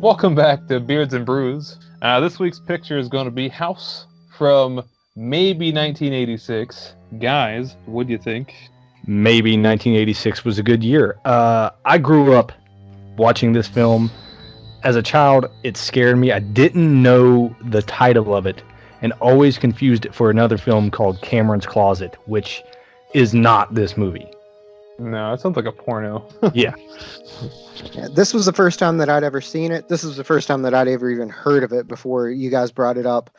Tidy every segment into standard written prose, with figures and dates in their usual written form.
Welcome back to Beards and Brews. This week's picture is going to be House from maybe 1986. Guys, what do you think? Maybe 1986 was a good year. I grew up watching this film. As a child, it scared me. I didn't know the title of it and always confused it for another film called Cameron's Closet, which is not this movie. No, it sounds like a porno. Yeah. Yeah, this was the first time that I'd ever seen it. This was the first time that I'd ever even heard of it before you guys brought it up.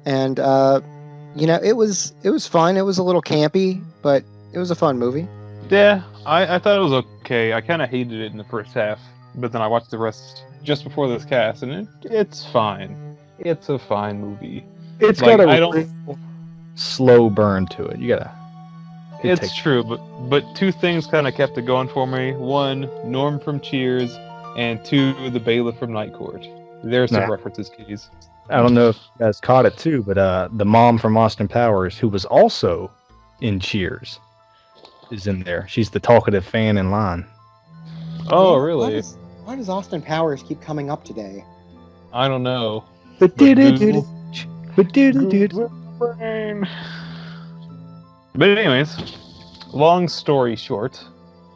And, it was fun. It was a little campy, but it was a fun movie. Yeah, I thought it was okay. I kind of hated it in the first half, but then I watched the rest just before this cast, and it's fine. It's a fine movie. It's got a slow burn to it. You gotta... It's true, but two things kind of kept it going for me. One, Norm from Cheers, and two, the bailiff from Night Court. There's some references, kiddies. I don't know if you guys caught it too, but the mom from Austin Powers, who was also in Cheers, is in there. She's the talkative fan in line. Oh, really? Why does Austin Powers keep coming up today? I don't know. But anyways, long story short,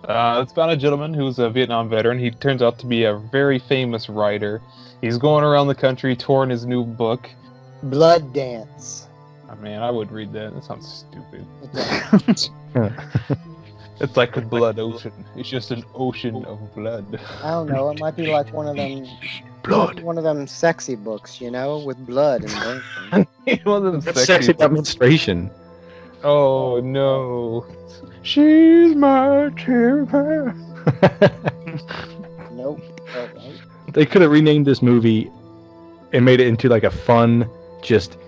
it's about a gentleman who's a Vietnam veteran. He turns out to be a very famous writer. He's going around the country touring his new book. Blood Dance. Oh, man, I would read that. That sounds stupid. It's like a blood ocean. It's just an ocean of blood. I don't know. It might be like one of them... Blood. One of them sexy books, with blood and One of them sexy demonstration. Oh no, she's my temper. Nope. They could have renamed this movie and made it into like a fun, just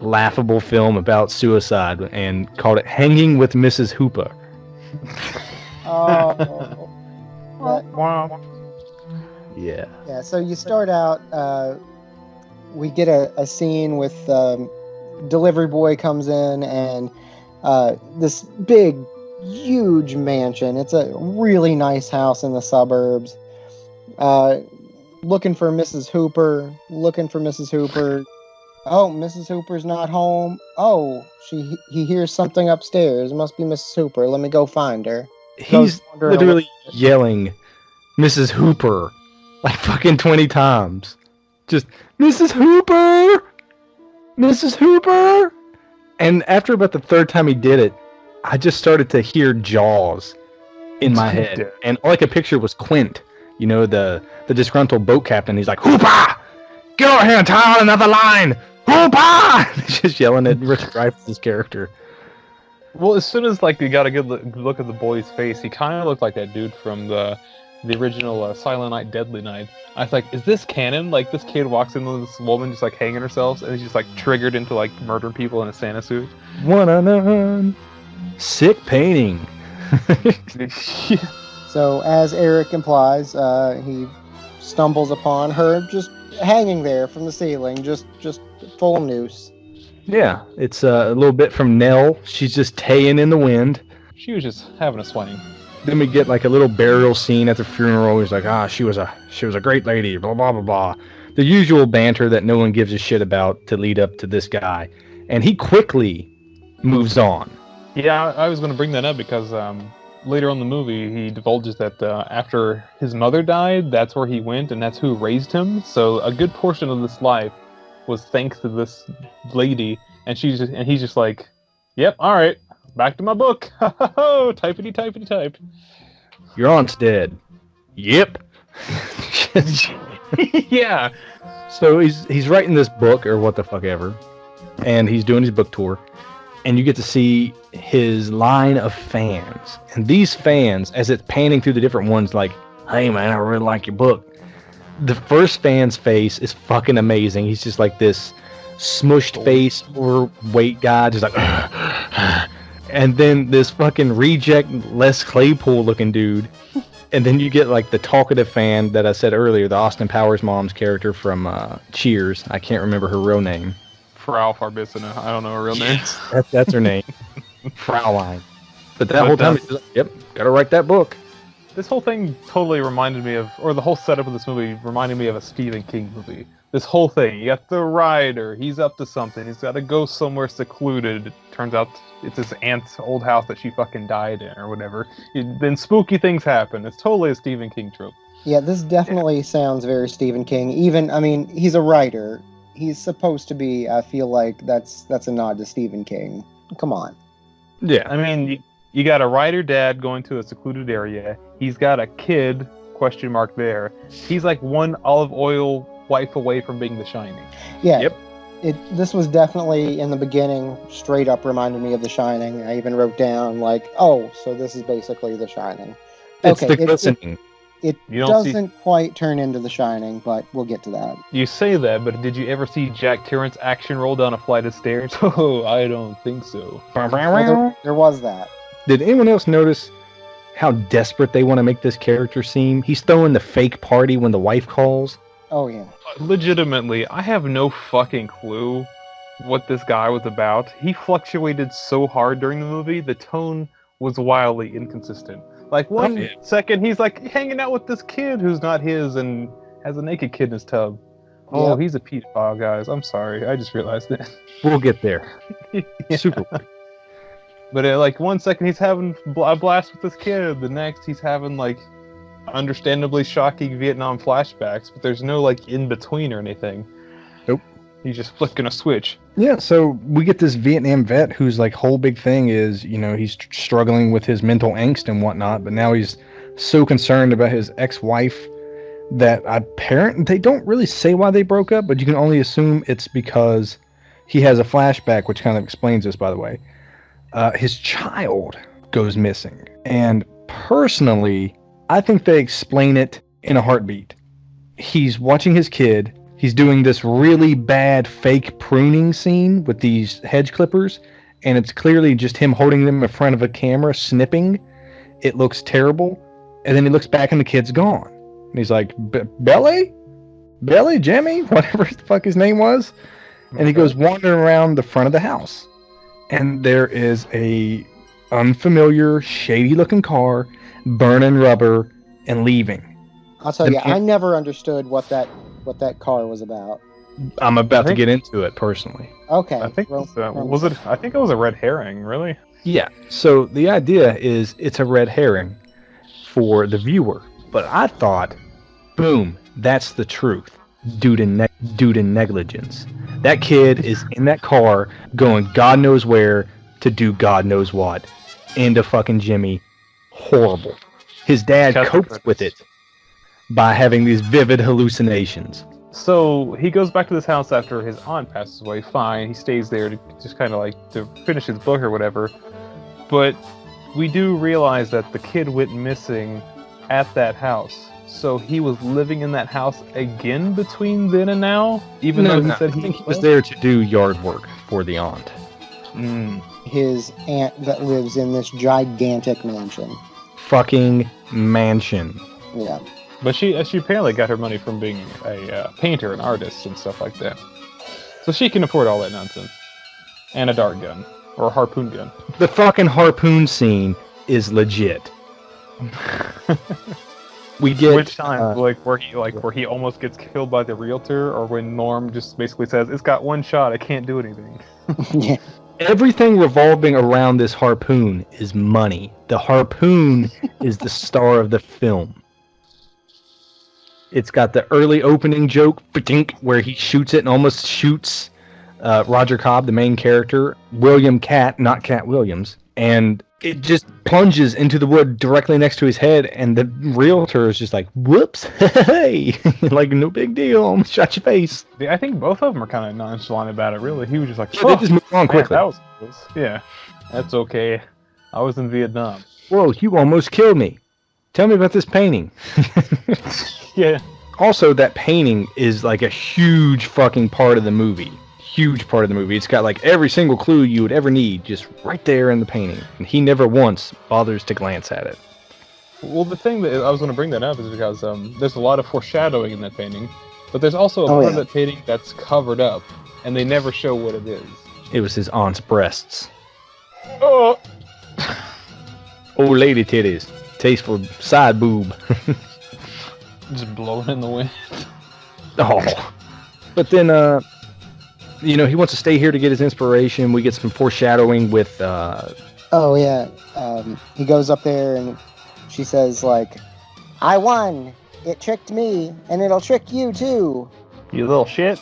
laughable film about suicide and called it Hanging with Mrs. Hooper. Oh. Yeah. Yeah, so you start out, we get a scene with delivery boy comes in and this big, huge mansion. It's a really nice house in the suburbs. Looking for Mrs. Hooper. Oh, Mrs. Hooper's not home. Oh, he hears something upstairs. It must be Mrs. Hooper. Let me go find her. He's literally yelling, Mrs. Hooper, like fucking 20 times. Just, Mrs. Hooper! Mrs. Hooper! And after about the third time he did it, I just started to hear Jaws in my head. And all I could picture was Quint, the disgruntled boat captain. He's like, Hooper! Get over here and tie on another line! Hooper! He's just yelling at Richard Dreyfuss's character. Well, as soon as you got a good look at the boy's face, he kind of looked like that dude from the original Silent Night, Deadly Night. I was like, is this canon? This kid walks in with this woman just hanging herself, and he's just triggered into murdering people in a Santa suit. One-on-one. Sick painting. So, as Eric implies, he stumbles upon her just hanging there from the ceiling, just full noose. Yeah, it's a little bit from Nell. She's just taying in the wind. She was just having a swing. Then we get a little burial scene at the funeral. He's like, she was a great lady, blah, blah, blah, blah. The usual banter that no one gives a shit about to lead up to this guy. And he quickly moves on. Yeah, I was going to bring that up because later on in the movie, he divulges that after his mother died, that's where he went and that's who raised him. So a good portion of this life was thanks to this lady. And he's just like, yep, all right. Back to my book. Typity, typity, type. Your aunt's dead. Yep. Yeah. So he's writing this book or what the fuck ever, and he's doing his book tour, and you get to see his line of fans. And these fans, as it's panning through the different ones, hey man, I really like your book. The first fan's face is fucking amazing. He's just this smushed face, overweight guy, just and then this fucking reject Les Claypool looking dude. And then you get the talkative fan that I said earlier, the Austin Powers mom's character from Cheers. I can't remember her real name. Frau Farbissina. I don't know her real name. That's her name. Fraulein. But that whole time he's just yep, gotta write that book. This whole thing totally reminded me of, or the whole setup of this movie reminded me of a Stephen King movie. This whole thing, you got the rider, he's up to something, he's got to go somewhere secluded. It turns out it's his aunt's old house that she fucking died in, or whatever. Then spooky things happen. It's totally a Stephen King trope. Yeah, this definitely sounds very Stephen King. Even, I mean, he's a writer. He's supposed to be. I feel like that's a nod to Stephen King. Come on. Yeah. I mean, you got a writer dad going to a secluded area. He's got a kid, question mark there. He's like one olive oil wife away from being The Shining. Yeah. Yep. This was definitely, in the beginning, straight up reminded me of The Shining. I even wrote down, like, oh, so this is basically The Shining. It's the glistening. It doesn't quite turn into The Shining, but we'll get to that. You say that, but did you ever see Jack Torrance action roll down a flight of stairs? Oh, I don't think so. Well, there was that. Did anyone else notice how desperate they want to make this character seem? He's throwing the fake party when the wife calls. Oh, yeah. Legitimately, I have no fucking clue what this guy was about. He fluctuated so hard during the movie, the tone was wildly inconsistent. Like, one second, he's like hanging out with this kid who's not his and has a naked kid in his tub. Oh, Yep. he's a pedophile, guys. I'm sorry. I just realized that. We'll get there. Yeah. Super. But like, one second, he's having a blast with this kid. The next, he's having, like, understandably shocking Vietnam flashbacks. But there's no, like, in-between or anything. Nope. He's just flicking a switch. Yeah, so we get this Vietnam vet whose like whole big thing is, you know, he's struggling with his mental angst and whatnot, but now he's so concerned about his ex-wife that they don't really say why they broke up, but you can only assume it's because he has a flashback, which kind of explains this, by the way. His child goes missing. And personally, I think they explain it in a heartbeat. He's watching his kid. He's doing this really bad fake pruning scene with these hedge clippers, and it's clearly just him holding them in front of a camera, snipping. It looks terrible. And then he looks back and the kid's gone. And he's like, Belly? Jimmy? Whatever the fuck his name was. And he goes wandering around the front of the house. And there is a unfamiliar, shady-looking car burning rubber and leaving. I'll tell you, I never understood what that car was about. I'm about to get into it personally. Okay. I think I think it was a red herring, really. Yeah. So the idea is it's a red herring for the viewer, but I thought, boom, that's the truth. Due to negligence. That kid is in that car going God knows where to do God knows what. Into fucking Jimmy. Horrible. His dad copes with it by having these vivid hallucinations. So he goes back to this house after his aunt passes away. Fine, he stays there to just kind of like to finish his book or whatever. But we do realize that the kid went missing at that house. So he was living in that house again between then and now, even though he said he was there to do yard work for the aunt. His aunt that lives in this gigantic mansion. Fucking mansion. Yeah. But she apparently got her money from being a painter and artist and stuff like that. So she can afford all that nonsense. And a dart gun. Or a harpoon gun. The fucking harpoon scene is legit. We get which time, where he almost gets killed by the realtor, or when Norm just basically says, "It's got one shot, I can't do anything." Yeah. Everything revolving around this harpoon is money. The harpoon is the star of the film. It's got the early opening joke, where he shoots it and almost shoots Roger Cobb, the main character, William Cat, not Cat Williams, and it just plunges into the wood directly next to his head, and the realtor is just like, whoops, hey, like, no big deal, almost shot your face. I think both of them are kind of nonchalant about it, really. He was just like, they just moved on quickly. That was close. Yeah, that's okay. I was in Vietnam. Whoa, you almost killed me. Tell me about this painting. Yeah. Also, that painting is like a huge fucking part of the movie. Huge part of the movie. It's got like every single clue you would ever need just right there in the painting. And he never once bothers to glance at it. Well, the thing that I was going to bring that up is because there's a lot of foreshadowing in that painting, but there's also a part of that painting that's covered up, and they never show what it is. It was his aunt's breasts. Oh! Oh, lady titties. distasteful side boob. Just blowing in the wind. Oh. But then, he wants to stay here to get his inspiration. We get some foreshadowing with, Oh yeah, he goes up there and she says like, "I won. It tricked me, and it'll trick you too. You little shit.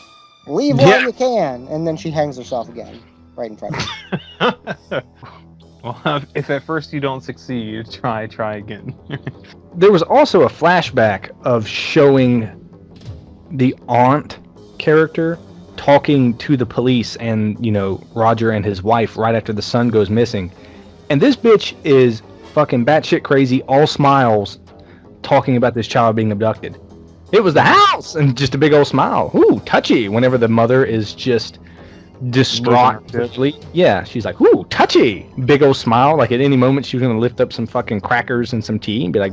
Leave while you can." And then she hangs herself again, right in front of him. Well, if at first you don't succeed, try again. There was also a flashback of showing the aunt character talking to the police and, Roger and his wife right after the son goes missing. And this bitch is fucking batshit crazy, all smiles, talking about this child being abducted. It was the house! And just a big old smile. Ooh, touchy, whenever the mother is just distraught. Yeah, she's like, ooh, touchy! Big old smile, like at any moment she was going to lift up some fucking crackers and some tea and be like,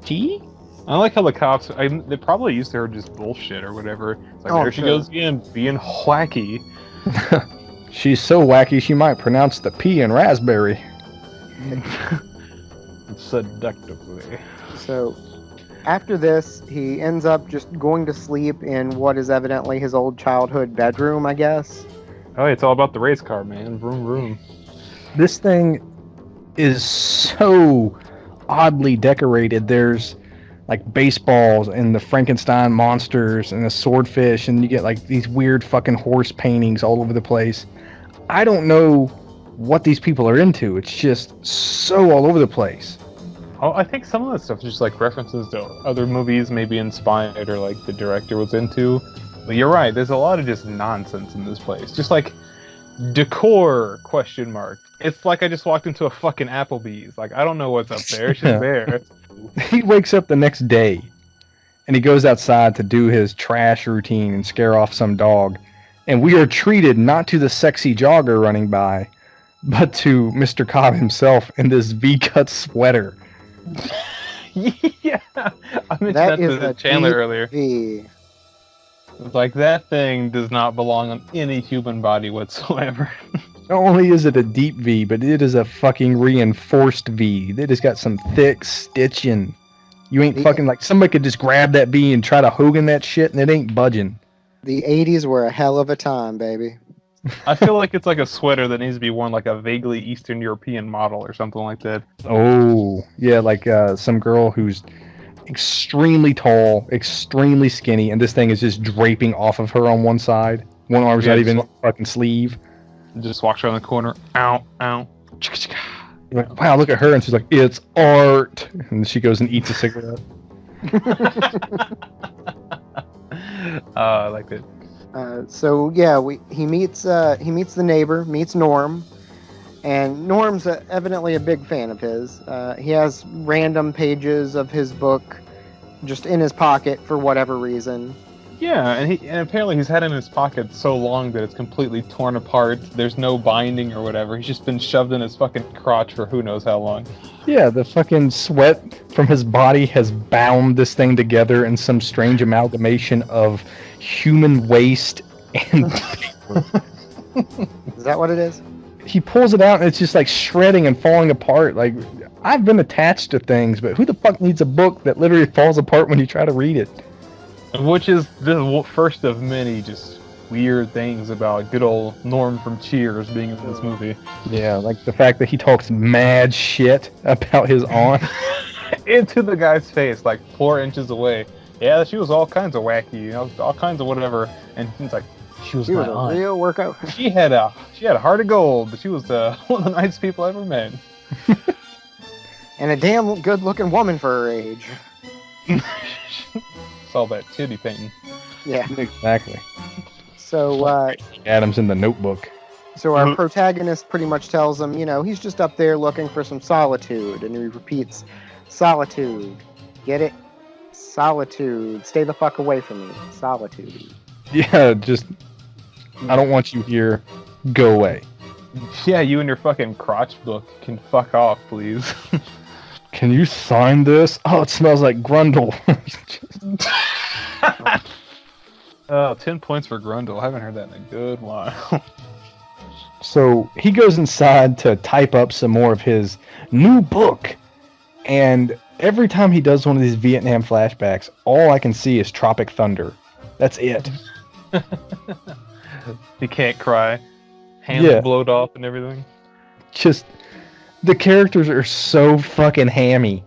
tea? I like how the cops, they probably used to her just bullshit or whatever. It's like, there she goes again, being wacky. She's so wacky she might pronounce the P in raspberry. Seductively. So, after this, he ends up just going to sleep in what is evidently his old childhood bedroom, I guess. Oh, it's all about the race car, man. Vroom, vroom. This thing is so oddly decorated. There's like baseballs and the Frankenstein monsters and the swordfish, and you get like these weird fucking horse paintings all over the place. I don't know what these people are into. It's just so all over the place. Oh, I think some of that stuff is just like references to other movies maybe inspired or like the director was into. But you're right, there's a lot of just nonsense in this place. Just like decor ? It's like I just walked into a fucking Applebee's. Like, I don't know what's up there. It's just there. He wakes up the next day and he goes outside to do his trash routine and scare off some dog. And we are treated not to the sexy jogger running by, but to Mr. Cobb himself in this V-cut sweater. Yeah, I mentioned that to Chandler earlier. V. It's like, that thing does not belong on any human body whatsoever. Not only is it a deep V, but it is a fucking reinforced V. It has got some thick stitching. You ain't fucking like, somebody could just grab that V and try to Hogan that shit and it ain't budging. The 80s were a hell of a time, baby. I feel like it's like a sweater that needs to be worn like a vaguely Eastern European model or something like that. Oh, yeah, like some girl who's extremely tall, extremely skinny, and this thing is just draping off of her on one side. One arm's not even fucking sleeve. Just walks around the corner. Ow, ow. You're like, wow, look at her. And she's like, it's art. And she goes and eats a cigarette. I like it. So yeah, he meets the neighbor, meets Norm, and Norm's evidently a big fan of his. He has random pages of his book just in his pocket for whatever reason. Yeah, and apparently he's had it in his pocket so long that it's completely torn apart. There's no binding or whatever. He's just been shoved in his fucking crotch for who knows how long. Yeah, the fucking sweat from his body has bound this thing together in some strange amalgamation of human waste and paper. Is that what it is? He pulls it out and it's just like shredding and falling apart. Like, I've been attached to things, but who the fuck needs a book that literally falls apart when you try to read it? Which is the first of many just weird things about good old Norm from Cheers being in this movie. Yeah, like the fact that he talks mad shit about his aunt. Into the guy's face, like 4 inches away. Yeah, she was all kinds of wacky, all kinds of whatever. And he's like, she was my aunt. A real workout. She had a heart of gold, but she was one of the nicest people I ever met. And a damn good-looking woman for her age. Saw that titty painting. Yeah, exactly. So Adam's in the Notebook. So our protagonist pretty much tells him, he's just up there looking for some solitude, and he repeats, solitude. Get it? Solitude. Stay the fuck away from me. Solitude. Yeah, just, I don't want you here. Go away. Yeah, you and your fucking crotch book can fuck off, please. Can you sign this? Oh, it smells like Grundle. 10 points for Grundle. I haven't heard that in a good while. So he goes inside to type up some more of his new book. And every time he does one of these Vietnam flashbacks, all I can see is Tropic Thunder. That's it. He can't cry. Hands Yeah. blowed off and everything. Just the characters are so fucking hammy.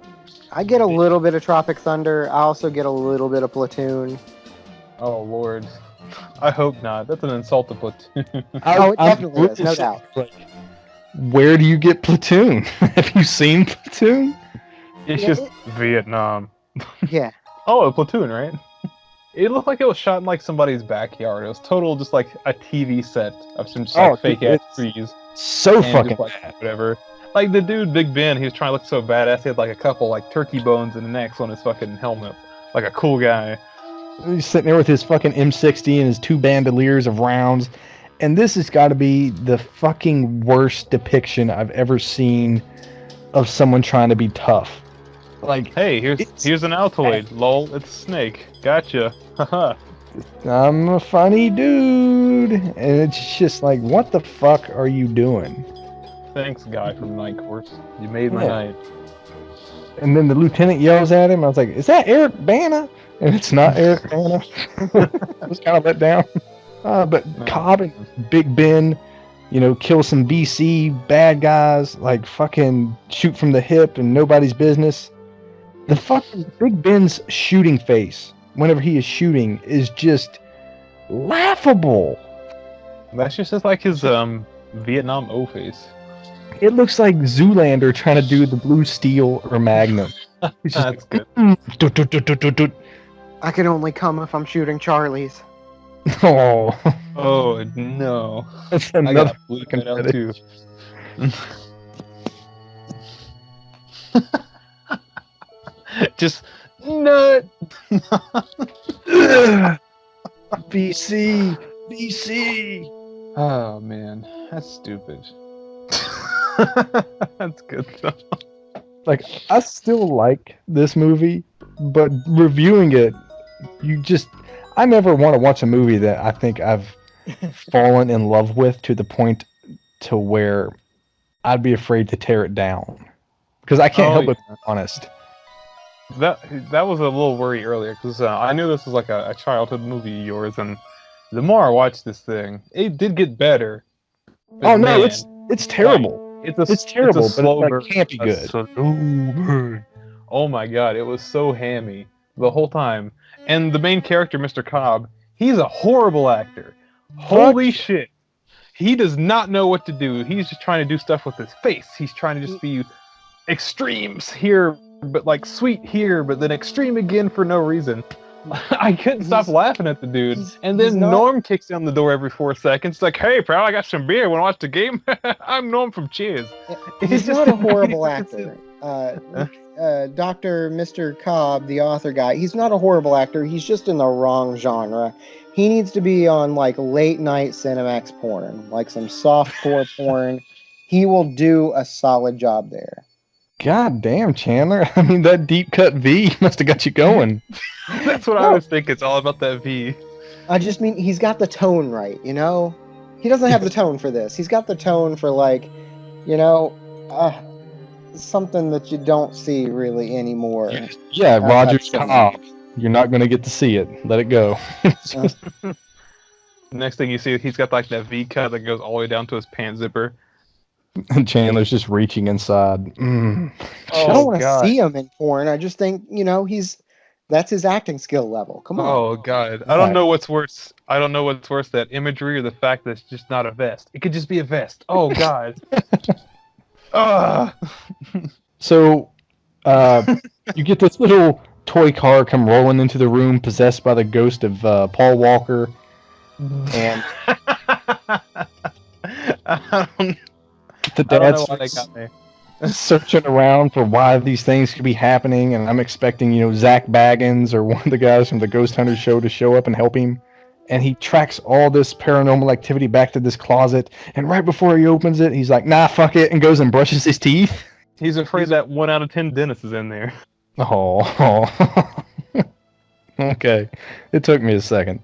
I get a little bit of Tropic Thunder. I also get a little bit of Platoon. Oh Lord. I hope not. That's an insult to Platoon. Oh, it definitely is, no doubt. Like, where do you get Platoon? Have you seen Platoon? It's Yeah, just Vietnam. Yeah. Oh, a Platoon, right? It looked like it was shot in like somebody's backyard. It was total just like a TV set of some just, like fake ass trees. So And fucking just, like, bad. whatever. Like the dude Big Ben, he was trying to look so badass. He had like a couple like turkey bones and necks on his fucking helmet, like a cool guy. He's sitting there with his fucking M60 and his 2 bandoliers of rounds. And this has got to be the fucking worst depiction I've ever seen of someone trying to be tough. Like, Hey, here's an Altoid. Lol, it's a snake. Gotcha. Haha. I'm a funny dude. And it's just like, what the fuck are you doing? Thanks, guy from Night Course. You made my Yeah. night. And then the lieutenant yells at him. I was like, is that Eric Bana? And it's not Eric Bana. I was kind of let down. But No. Cobb and Big Ben, kill some BC bad guys, like fucking shoot from the hip and nobody's business. The fucking Big Ben's shooting face, whenever he is shooting, is just laughable. That's just like his Vietnam O face. It looks like Zoolander trying to do the Blue Steel or Magnum. He's just That's good. "Doot, doot, doot, doot, doot, doot." I can only come if I'm shooting Charlie's. Oh, Oh no. that's I another gotta bleep fucking that out fetish. too. Just nut. BC. Oh man, that's stupid. That's good though. Like, I still like this movie, but reviewing it, I never want to watch a movie that I think I've fallen in love with to the point to where I'd be afraid to tear it down. Because I can't Oh, help but yeah. be honest. That was a little worry earlier because I knew this was like a childhood movie of yours, and the more I watched this thing, it did get better. But Oh no, man, it's terrible. it's terrible, it's a but it's slow like burn. campy A good. slow burn. Oh my god, it was so hammy the whole time. And the main character, Mr. Cobb, he's a horrible actor. Holy shit. He does not know what to do. He's just trying to do stuff with his face. He's trying to just be extremes here, but like sweet here, but then extreme again for no reason. I couldn't stop laughing at the dude. And then Norm kicks down the door every 4 seconds, like, "Hey, pal, I got some beer. Want to watch the game?" I'm Norm from Cheers. He's not a horrible actor. Dr. Mr. Cobb, the author guy, he's not a horrible actor. He's just in the wrong genre. He needs to be on like late night Cinemax porn, like some softcore porn. He will do a solid job there. God damn, Chandler. I mean, that deep cut V must have got you going. That's what I was thinking. It's all about that V. I just mean he's got the tone right, He doesn't have the tone for this. He's got the tone for like, something that you don't see really anymore. Yeah, Roger cinema. Cobb. You're not going to get to see it. Let it go. Next thing you see, he's got like that V cut that goes all the way down to his pant zipper. And Chandler's just reaching inside. Mm. I don't want to see him in porn. I just think, that's his acting skill level. Come on. Oh god, I don't know what's worse. I don't know what's worse, that imagery or the fact that it's just not a vest. It could just be a vest. Oh god. So, you get this little toy car come rolling into the room, possessed by the ghost of Paul Walker, and the dad searching around for why these things could be happening, and I'm expecting, Zach Baggins or one of the guys from the Ghost Hunter show to show up and help him. And he tracks all this paranormal activity back to this closet, and right before he opens it, he's like, "Nah, fuck it," and goes and brushes his teeth. He's afraid that 1 out of 10 dentists is in there. Oh. Okay. It took me a second.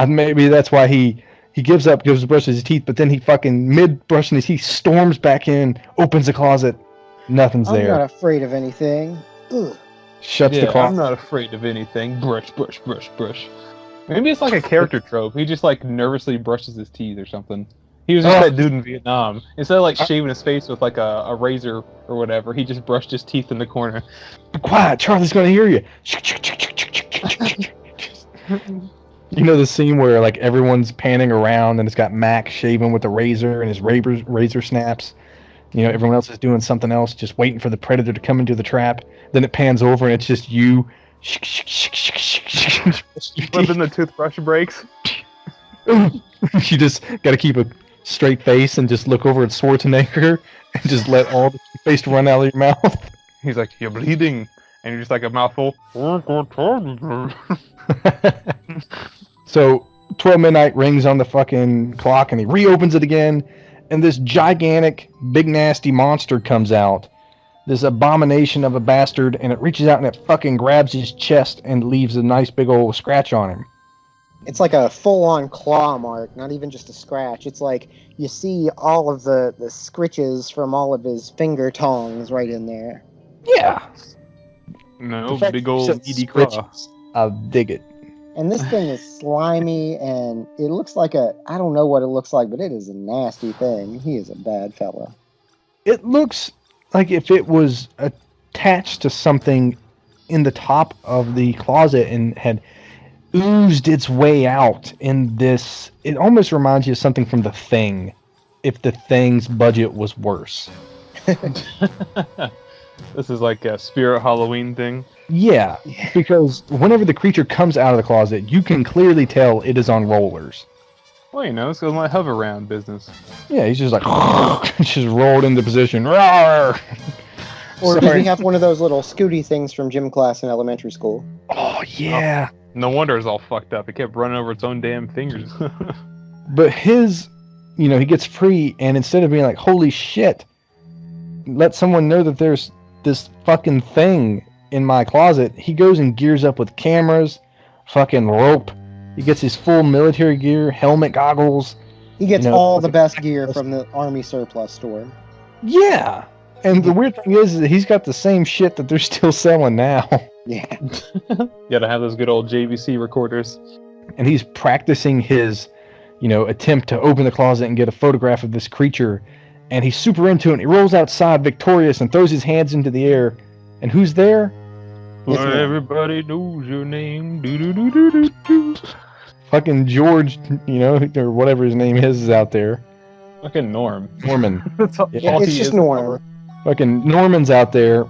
Maybe that's why he gives up, goes to brush his teeth, but then he fucking, mid brushing his teeth, storms back in, opens the closet, Nothing's I'm there. not afraid of anything. Ugh. Shuts the Yeah, I'm closet. not afraid of anything. Brush, brush, brush, brush. Maybe it's like a character trope. He just like nervously brushes his teeth or something. He was just that dude in Vietnam. Instead of like shaving his face with like a razor or whatever, he just brushed his teeth in the corner. Be quiet, Charlie's gonna hear you. You know the scene where like everyone's panning around and it's got Mac shaving with a razor and his razor snaps. You know, everyone else is doing something else, just waiting for the predator to come into the trap. Then it pans over and it's just you. But then the toothbrush breaks. You just got to keep a straight face and just look over at Schwarzenegger and just let all the toothpaste run out of your mouth. He's like, "You're bleeding," and you're just like a mouthful. So 12 midnight rings on the fucking clock and he reopens it again, and this gigantic big nasty monster comes out, this abomination of a bastard, and it reaches out and it fucking grabs his chest and leaves a nice big old scratch on him. It's like a full-on claw mark, not even just a scratch. It's like you see all of the scritches from all of his finger tongs right in there. Yeah. No, The fact big that you old said meaty claw. scritches, I'll dig it. And this thing is slimy, and it looks like I don't know what it looks like, but it is a nasty thing. He is a bad fella. It looks like if it was attached to something in the top of the closet and had oozed its way out in this. It almost reminds you of something from The Thing, if The Thing's budget was worse. This is like a spirit Halloween thing. Yeah, because whenever the creature comes out of the closet, you can clearly tell it is on rollers. Well, you know, it's my hover round business. Yeah, he's just like, just rolled into position. Rawr! Or does Sorry. he have one of those little scooty things from gym class in elementary school? Oh, yeah. No wonder it's all fucked up. It kept running over its own damn fingers. But his, he gets free, and instead of being like, holy shit, let someone know that there's this fucking thing in my closet, he goes and gears up with cameras, fucking rope. He gets his full military gear, helmet, goggles. He gets all the best gear from the army surplus store. Yeah. And the weird thing is that he's got the same shit that they're still selling now. Yeah. You gotta have those good old JVC recorders. And he's practicing his, attempt to open the closet and get a photograph of this creature. And he's super into it. And he rolls outside victorious and throws his hands into the air. And who's there? Yes, Well, ma'am. everybody knows your name. Do. Fucking George, or whatever his name is out there. Fucking Norm. Norman. That's all, Yeah, all It's he just is. Norm. Fucking Norman's out there.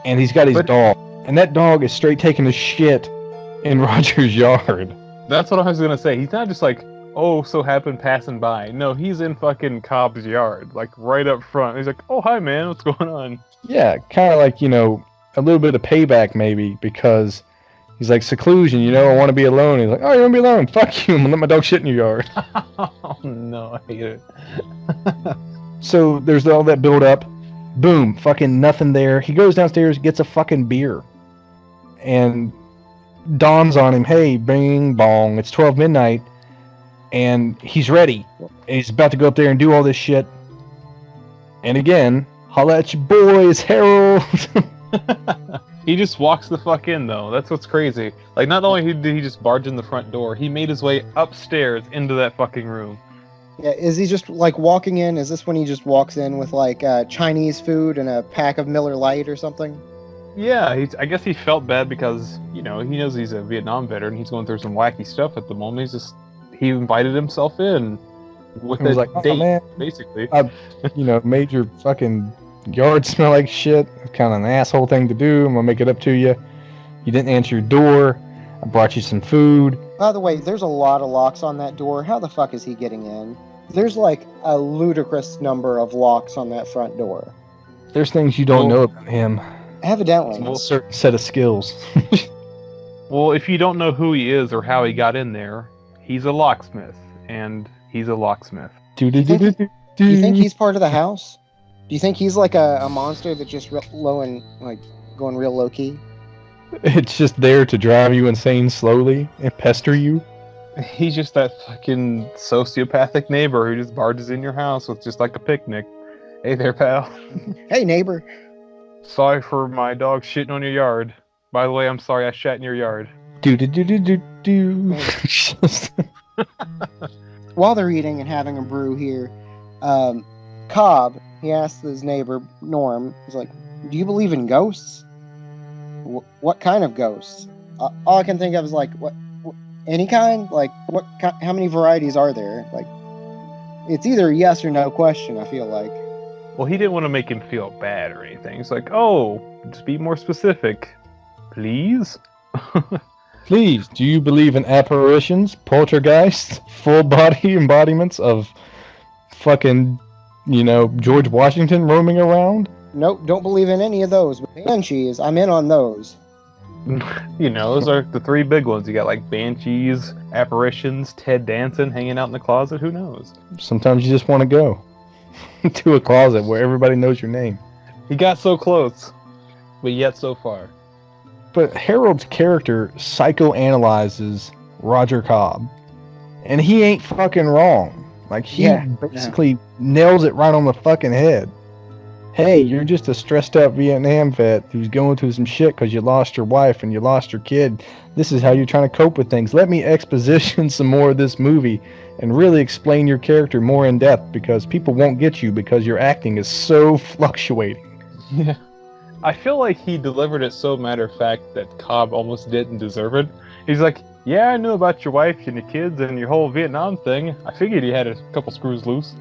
And he's got his But- dog. And that dog is straight taking a shit in Roger's yard. That's what I was gonna say. He's not just like, oh, so happened passing by. No, he's in fucking Cobb's yard, like right up front. He's like, oh, hi, man, what's going on? Yeah, kind of like, a little bit of payback maybe, because he's like, seclusion, I want to be alone. He's like, oh, you want to be alone? Fuck you, I'm going to let my dog shit in your yard. Oh, no, I hate it. So there's all that build up. Boom, fucking nothing there. He goes downstairs, gets a fucking beer. And dawns on him, hey, bing, bong, it's 12 midnight. And he's ready. And he's about to go up there and do all this shit. And again, holla at your boys, Harold. He just walks the fuck in, though. That's what's crazy. Like, not only did he just barge in the front door, he made his way upstairs into that fucking room. Yeah, is he just like walking in? Is this when he just walks in with like Chinese food and a pack of Miller Lite or something? Yeah, I guess he felt bad because, he knows he's a Vietnam veteran. He's going through some wacky stuff at the moment. He invited himself in with He was a like, oh, date, man. basically. Made your fucking yard smell like shit. Kind of an asshole thing to do. I'm gonna make it up to you. You didn't answer your door. I brought you some food. By the way, there's a lot of locks on that door. How the fuck is he getting in? There's like a ludicrous number of locks on that front door. There's things you don't know about him. Evidently. A certain set of skills. Well, if you don't know who he is or how he got in there, he's a locksmith, and he's a locksmith. Do you think he's part of the house? Do you think he's like a monster that just low and like going real low key? It's just there to drive you insane slowly and pester you. He's just that fucking sociopathic neighbor who just barges in your house with just like a picnic. Hey there, pal. Hey neighbor. Sorry for my dog shitting on your yard. By the way, I'm sorry I shat in your yard. Do do do do do do. While they're eating and having a brew here, Cobb, he asks his neighbor Norm, he's like, "Do you believe in ghosts? What kind of ghosts?" All I can think of is like, what any kind? Like, how many varieties are there? Like, it's either a yes or no question. I feel like. Well, he didn't want to make him feel bad or anything. He's like, "Oh, just be more specific, please." Please, do you believe in apparitions, poltergeists, full body embodiments of fucking, George Washington roaming around? Nope, don't believe in any of those. Banshees, I'm in on those. Those are the three big ones. You got like banshees, apparitions, Ted Danson hanging out in the closet. Who knows? Sometimes you just want to go to a closet where everybody knows your name. He got so close, but yet so far. But Harold's character psychoanalyzes Roger Cobb, and he ain't fucking wrong. Like, he basically nails it right on the fucking head. Hey, you're just a stressed out Vietnam vet who's going through some shit because you lost your wife and you lost your kid. This is how you're trying to cope with things. Let me exposition some more of this movie and really explain your character more in depth, because people won't get you because your acting is so fluctuating. Yeah. I feel like he delivered it so matter of fact that Cobb almost didn't deserve it. He's like, "Yeah, I knew about your wife and your kids and your whole Vietnam thing. I figured you had a couple screws loose."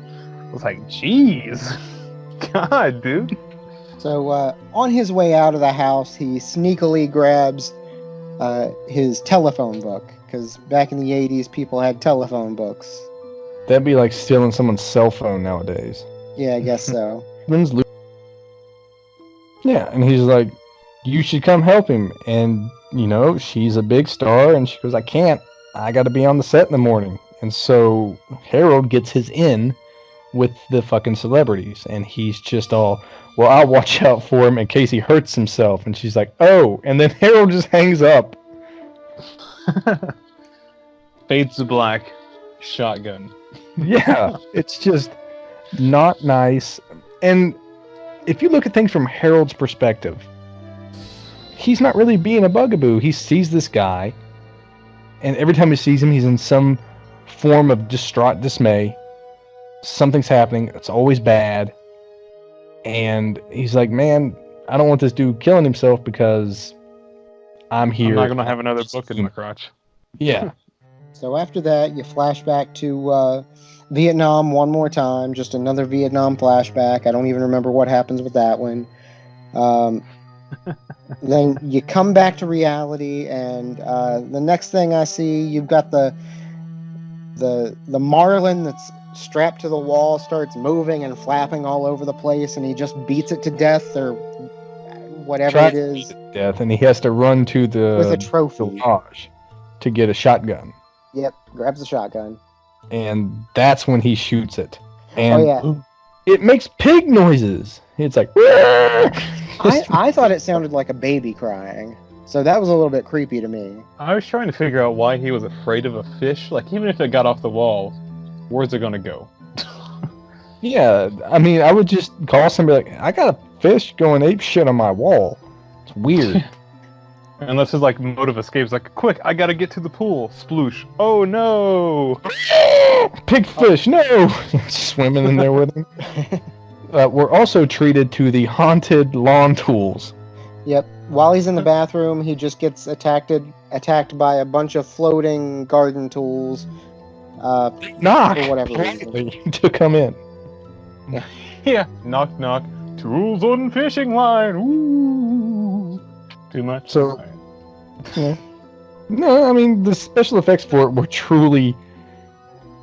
I was like, "Jeez." God, dude. So on his way out of the house, he sneakily grabs his telephone book, because back in the 80s, people had telephone books. That'd be like stealing someone's cell phone nowadays. Yeah, I guess so. Yeah, and he's like, "You should come help him." And, she's a big star, and she goes, "I can't. I got to be on the set in the morning." And so Harold gets his in with the fucking celebrities, and he's just all, "Well, I'll watch out for him in case he hurts himself." And she's like, "Oh," and then Harold just hangs up. Fades to black. Shotgun. Yeah, it's just not nice. And if you look at things from Harold's perspective, he's not really being a bugaboo. He sees this guy, and every time he sees him, he's in some form of distraught dismay. Something's happening. It's always bad. And he's like, "Man, I don't want this dude killing himself because I'm here." I'm not going to have another book in my crotch. Yeah. So after that, you flash back to Vietnam one more time. Just another Vietnam flashback. I don't even remember what happens with that one. Then you come back to reality, and the next thing I see, you've got the marlin that's strapped to the wall starts moving and flapping all over the place, and he just beats it to death or whatever it is. Death, and he has to run to the with a trophy garage to get a shotgun. Yep, grabs the shotgun. And that's when he shoots it. And yeah. It makes pig noises. It's like, I thought it sounded like a baby crying. So that was a little bit creepy to me. I was trying to figure out why he was afraid of a fish. Like, even if it got off the wall, where's it going to go? Yeah, I mean, I would just call somebody like, "I got a fish going ape shit on my wall." It's weird. Unless his mode of escape is like, "Quick, I gotta get to the pool." Sploosh. Oh no! Pigfish, no! Swimming in there with him. We're also treated to the haunted lawn tools. Yep. While he's in the bathroom, he just gets attacked by a bunch of floating garden tools. Knock! For whatever reason. To come in. Yeah. Yeah. Knock, knock. Tools on fishing line. Ooh. Too much? So, yeah. No, I mean, the special effects for it were truly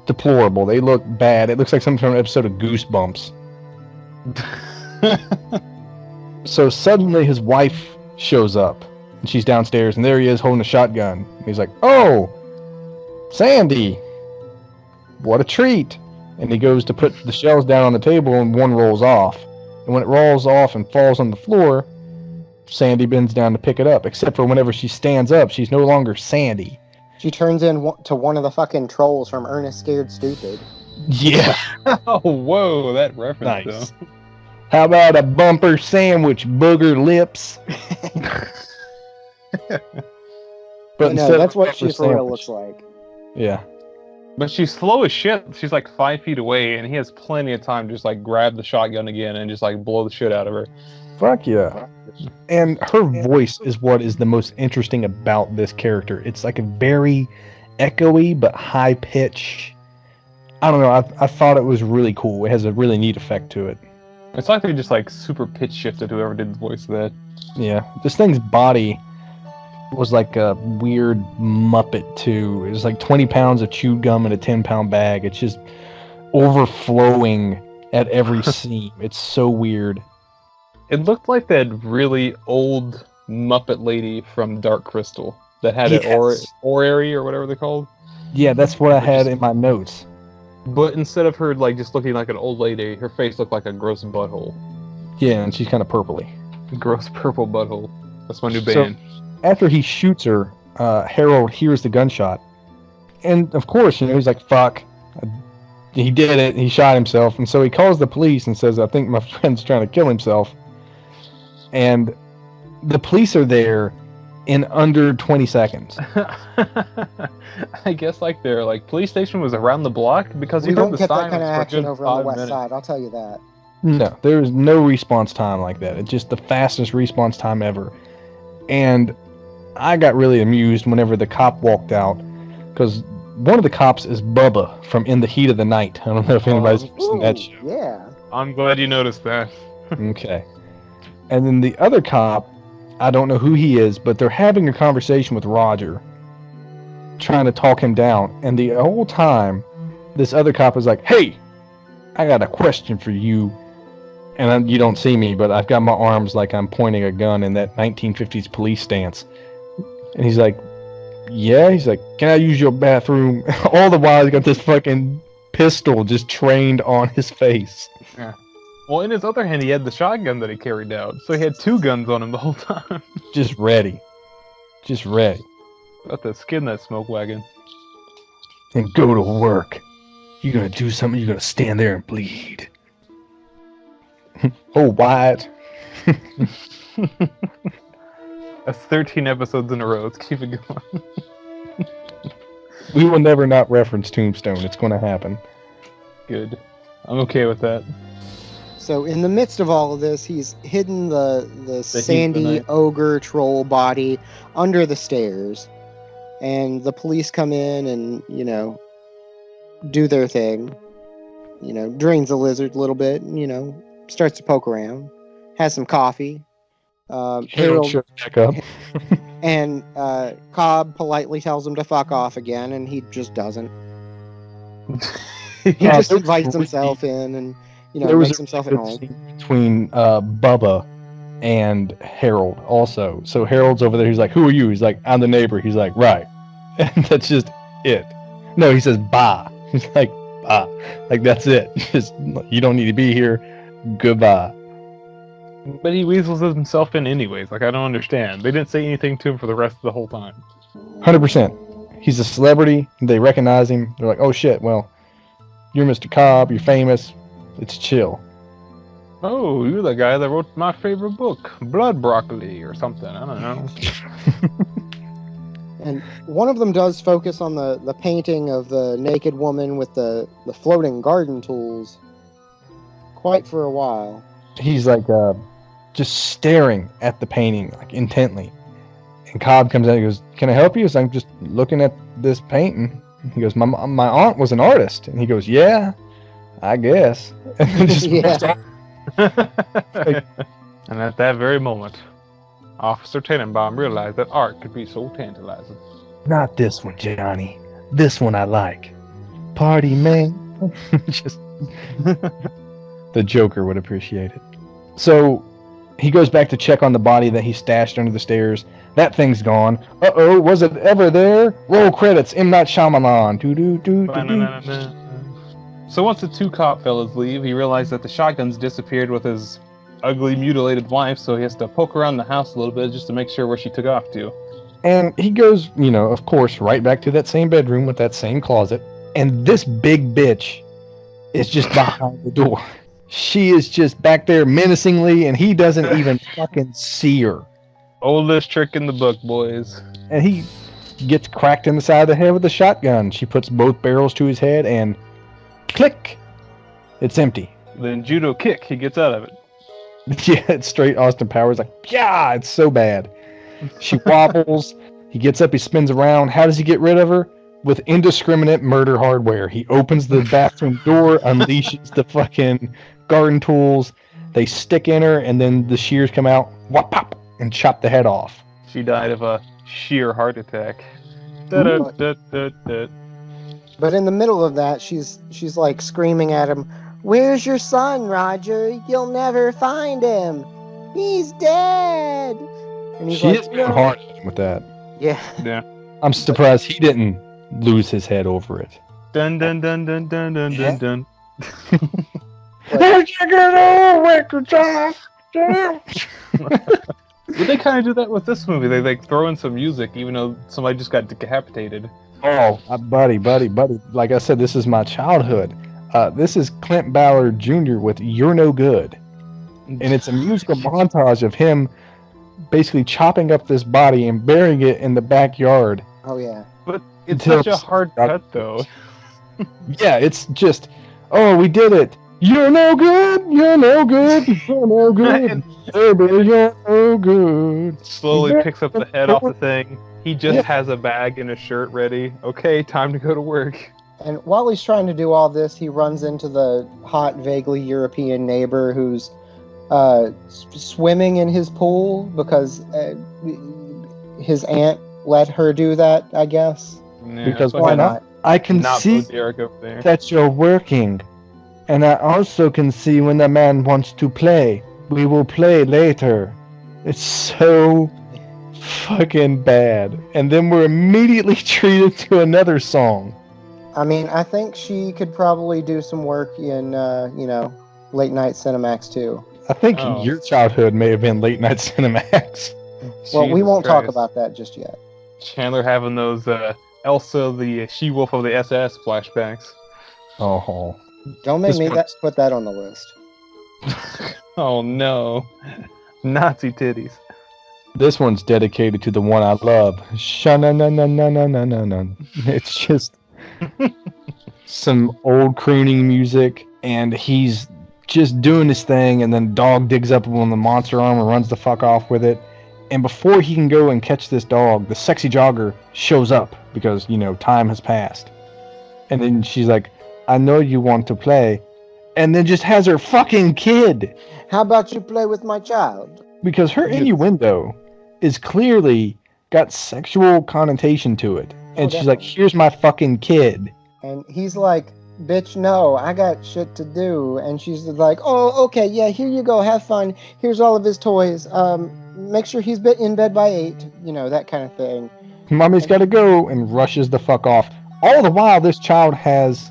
deplorable. They look bad. It looks like something from an episode of Goosebumps. So suddenly his wife shows up, and she's downstairs, and there he is holding a shotgun. And he's like, "Oh, Sandy, what a treat." And he goes to put the shells down on the table, and one rolls off. And when it rolls off and falls on the floor, Sandy bends down to pick it up, except for whenever she stands up, she's no longer Sandy. She turns into one of the fucking trolls from Ernest Scared Stupid. Yeah. Oh, whoa, that reference, Nice. though. How about a bumper sandwich, booger lips? But No, instead that's of a what bumper she for real sandwich, looks like. yeah. But she's slow as shit. She's like 5 feet away, and he has plenty of time to just like grab the shotgun again and just like blow the shit out of her. Fuck yeah. And her voice is what is the most interesting about this character. It's like a very echoey but high pitch. I don't know. I thought it was really cool. It has a really neat effect to it. It's like they just like super pitch shifted whoever did the voice of that. Yeah. This thing's body was like a weird Muppet too. It was like 20 pounds of chewed gum in a 10-pound bag. It's just overflowing at every seam. It's so weird. It looked like that really old Muppet lady from Dark Crystal that had an orrery or whatever they're called. Yeah, that's what I had in my notes. But instead of her like just looking like an old lady, her face looked like a gross butthole. Yeah, and she's kind of purpley. Gross purple butthole. That's my new band. After he shoots her, Harold hears the gunshot. And of course, he's like, fuck. He did it. He shot himself. And so he calls the police and says, I think my friend's trying to kill himself. And the police are there in under 20 seconds. I guess like their like police station was around the block because we don't get that kind of action over on the west side. I'll tell you that. No, there's no response time like that. It's just the fastest response time ever. And I got really amused whenever the cop walked out because one of the cops is Bubba from In the Heat of the Night. I don't know if anybody's seen that show. Yeah. I'm glad you noticed that. Okay. And then the other cop, I don't know who he is, but they're having a conversation with Roger, trying to talk him down. And the whole time, this other cop is like, hey, I got a question for you. And you don't see me, but I've got my arms like I'm pointing a gun in that 1950s police stance. And he's like, yeah? He's like, can I use your bathroom? All the while, he's got this fucking pistol just trained on his face. Yeah. Well, in his other hand, he had the shotgun that he carried out. So he had two guns on him the whole time. Just ready. Just ready. About to skin that smoke wagon. And go to work. You're going to do something, you're going to stand there and bleed. Oh, Wyatt. That's 13 episodes in a row. Let's keep it going. We will never not reference Tombstone. It's going to happen. Good. I'm okay with that. So in the midst of all of this, he's hidden the sandy ogre troll body under the stairs. And the police come in and, do their thing. Drains the lizard a little bit, and, starts to poke around. Has some coffee. Harold back up. and Cobb politely tells him to fuck off again, and he just doesn't. He just invites himself in and, makes himself at home. Between Bubba and Harold also. So Harold's over there. He's like, who are you? He's like, I'm the neighbor. He's like, right. And that's just it. No, he says, bah. He's like, bah. Like, that's it. Just, you don't need to be here. Goodbye. But he weasels himself in anyways. Like, I don't understand. They didn't say anything to him for the rest of the whole time. 100%. He's a celebrity. They recognize him. They're like, oh shit, well, you're Mr. Cobb. You're famous. It's chill. Oh, you're the guy that wrote my favorite book, Blood Broccoli, or something. I don't know. And one of them does focus on the painting of the naked woman with the floating garden tools quite for a while. He's like just staring at the painting like intently. And Cobb comes out and goes, can I help you? So I'm just looking at this painting. He goes, my aunt was an artist. And he goes, yeah, I guess. And then just And at that very moment, Officer Tenenbaum realized that art could be so tantalizing. Not this one, Johnny. This one I like. Party man. Just the Joker would appreciate it. So he goes back to check on the body that he stashed under the stairs. That thing's gone. Uh-oh, was it ever there? Roll credits. M. Night Shyamalan. So once the two cop fellas leave, he realizes that the shotgun's disappeared with his ugly, mutilated wife, so he has to poke around the house a little bit just to make sure where she took off to. And he goes, of course, right back to that same bedroom with that same closet. And this big bitch is just behind the door. She is just back there menacingly, and he doesn't even fucking see her. Oldest trick in the book, boys. And he gets cracked in the side of the head with a shotgun. She puts both barrels to his head, and click, it's empty. Then judo kick, he gets out of it. Yeah, it's straight Austin Powers. Like, yeah, it's so bad. She wobbles. He gets up. He spins around. How does he get rid of her? With indiscriminate murder hardware. He opens the bathroom door, unleashes the fucking garden tools. They stick in her, and then the shears come out, whop, pop, and chop the head off. She died of a sheer heart attack. Da-da-da-da-da. But in the middle of that, she's like screaming at him, "Where's your son, Roger? You'll never find him. He's dead." And he's She like, is going hard with that. Yeah. Yeah. I'm surprised he didn't lose his head over it. Dun dun dun dun dun dun dun dun. But they kind of do that with this movie. They like throw in some music, even though somebody just got decapitated. Oh, buddy. Like I said, this is my childhood. This is Clint Ballard Jr. with "You're No Good," and it's a musical montage of him basically chopping up this body and burying it in the backyard. Oh yeah. But it's Until such a hard cut, though. Yeah, it's just, oh, we did it. You're no good. You're no good. You're no good. Baby, you're no good. Slowly picks up the head off the thing. He just has a bag and a shirt ready. Okay, time to go to work. And while he's trying to do all this, he runs into the hot, vaguely European neighbor who's swimming in his pool because his aunt let her do that, I guess. Yeah, Because so why I not? I can not see put Derek over there. that you're working. And I also can see when the man wants to play. We will play later. It's so fucking bad. And then we're immediately treated to another song. I mean, I think she could probably do some work in, late night Cinemax too. I think Oh. your childhood may have been late night Cinemax. Well, we Jesus won't talk Christ. about that just yet. Chandler having those Elsa the she-wolf of the SS flashbacks. Oh. Don't make This me one's- put that on the list. Oh no. Nazi titties. This one's dedicated to the one I love. Sha-na-na-na-na-na-na-na. It's just some old crooning music, and he's just doing his thing, and then dog digs up on the monster arm and runs the fuck off with it. And before he can go and catch this dog, the sexy jogger shows up because, time has passed. And then she's like, I know you want to play. And then just has her fucking kid. How about you play with my child? Because her innuendo is clearly got sexual connotation to it. And she's like, here's my fucking kid. And he's like, bitch, no, I got shit to do. And she's like, oh, okay, yeah, here you go, have fun. Here's all of his toys. Make sure he's in bed by 8. That kind of thing. Mommy's got to go, and rushes the fuck off. All the while, this child has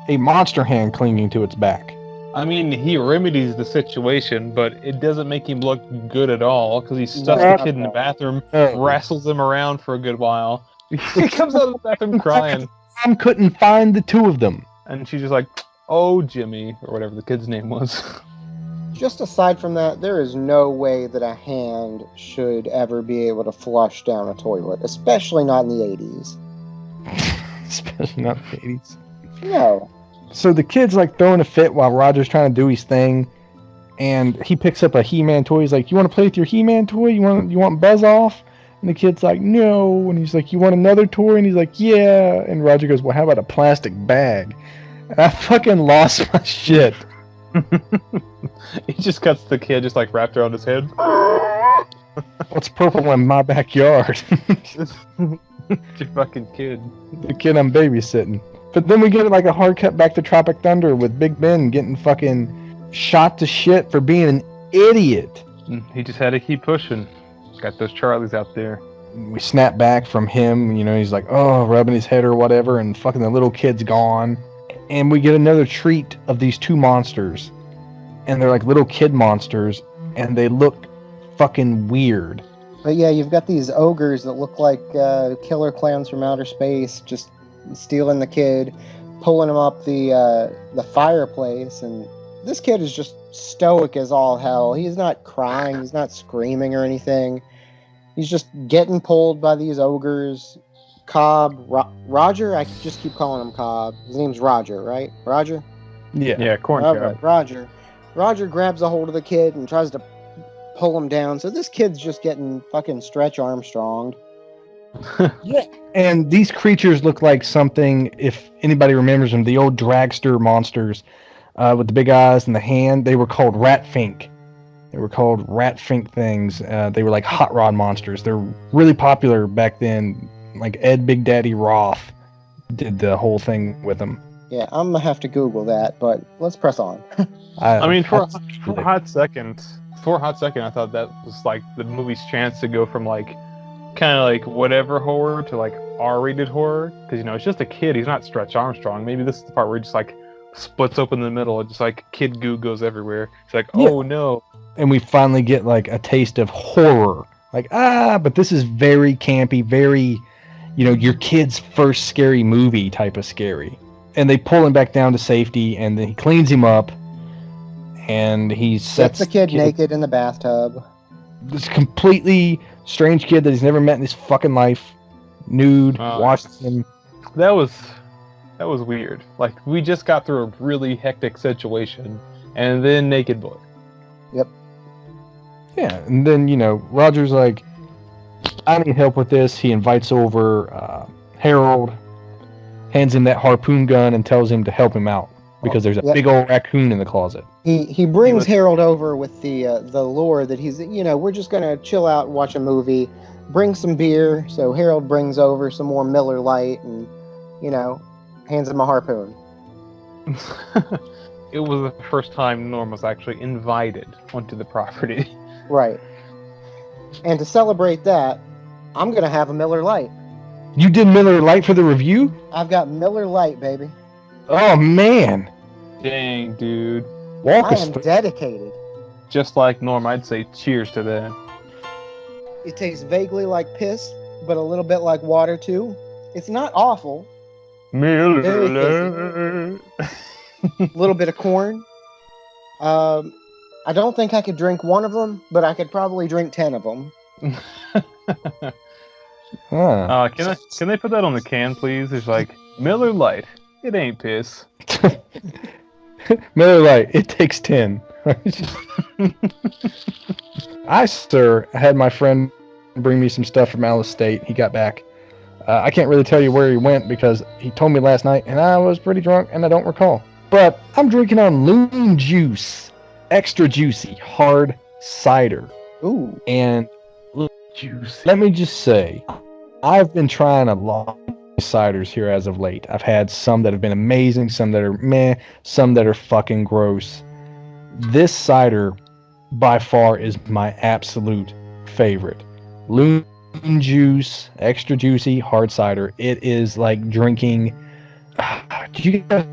a monster hand clinging to its back. I mean, he remedies the situation, but it doesn't make him look good at all because he stuffs No. the kid in the bathroom, Oh. wrestles him around for a good while. He comes out of the bathroom crying, Mom couldn't find the two of them. and she's just like, "Oh, Jimmy," or whatever the kid's name was. Just aside from that, there is no way that a hand should ever be able to flush down a toilet, especially not in the 80s. Especially not in the 80s. No. So the kid's like throwing a fit while Roger's trying to do his thing, and he picks up a He-Man toy. He's like, "You want to play with your He-Man toy? You want Buzz off?" And the kid's like, "No." And he's like, "You want another toy?" And he's like, "Yeah." And Roger goes, "Well, how about a plastic bag?" And I fucking lost my shit. He just cuts the kid just like wrapped around his head. What's purple in my backyard? Your fucking kid. The kid I'm babysitting. But then we get like a hard cut back to Tropic Thunder with Big Ben getting fucking shot to shit for being an idiot. He just had to keep pushing. Got those Charlies out there. We snap back from him, he's like, oh, rubbing his head or whatever, and fucking the little kid's gone. And we get another treat of these two monsters. And they're like little kid monsters, and they look fucking weird. But yeah, you've got these ogres that look like killer clowns from outer space, just stealing the kid, pulling him up the fireplace, and this kid is just stoic as all hell. He's not crying. He's not screaming or anything. He's just getting pulled by these ogres. Roger, I just keep calling him Cobb. His name's Roger, right? Roger? Yeah, corn All cob. right, Roger. Roger grabs a hold of the kid and tries to pull him down. So this kid's just getting fucking Stretch Armstronged. Yeah. And these creatures look like something, if anybody remembers them, the old dragster monsters with the big eyes and the hand, they were called Ratfink. They were called Ratfink things. They were like hot rod monsters. They're really popular back then. Like Ed Big Daddy Roth did the whole thing with them. Yeah, I'm gonna have to Google that, but let's press on. I mean, for a hot second, I thought that was like the movie's chance to go from like kind of like whatever horror to like R-rated horror, because it's just a kid. He's not Stretch Armstrong. Maybe this is the part where he just like splits open in the middle and just like kid goo goes everywhere. It's like, oh no. And we finally get like a taste of horror. Like, but this is very campy, very, your kid's first scary movie type of scary. And they pull him back down to safety, and then he cleans him up, and he sets the kid naked in the bathtub. This completely strange kid that he's never met in his fucking life, nude, washes him. That was weird. Like, we just got through a really hectic situation, and then naked boy. Yep. Yeah, and then, Roger's like, I need help with this. He invites over Harold, hands him that harpoon gun, and tells him to help him out because there's a big old raccoon in the closet. He brings Harold over with the lure that he's, we're just going to chill out and watch a movie, bring some beer. So Harold brings over some more Miller Lite and, hands him a harpoon. It was the first time Norm was actually invited onto the property. Right. And to celebrate that, I'm going to have a Miller Lite. You did Miller Lite for the review? I've got Miller Lite, baby. Oh, man. Dang, dude. I am dedicated. Just like Norm, I'd say cheers to that. It tastes vaguely like piss, but a little bit like water, too. It's not awful. Miller. A little bit of corn. I don't think I could drink one of them, but I could probably drink 10 of them. Can they put that on the can, please? It's like, Miller Lite. It ain't piss. Miller Lite. It takes 10. I had my friend bring me some stuff from Alice State. He got back. I can't really tell you where he went because he told me last night, and I was pretty drunk, and I don't recall. But I'm drinking on Loon Juice. Extra juicy, hard cider. Ooh. And let me just say, I've been trying a lot of ciders here as of late. I've had some that have been amazing, some that are meh, some that are fucking gross. This cider, by far, is my absolute favorite. Loon Juice, extra juicy, hard cider. It is like drinking... Do you guys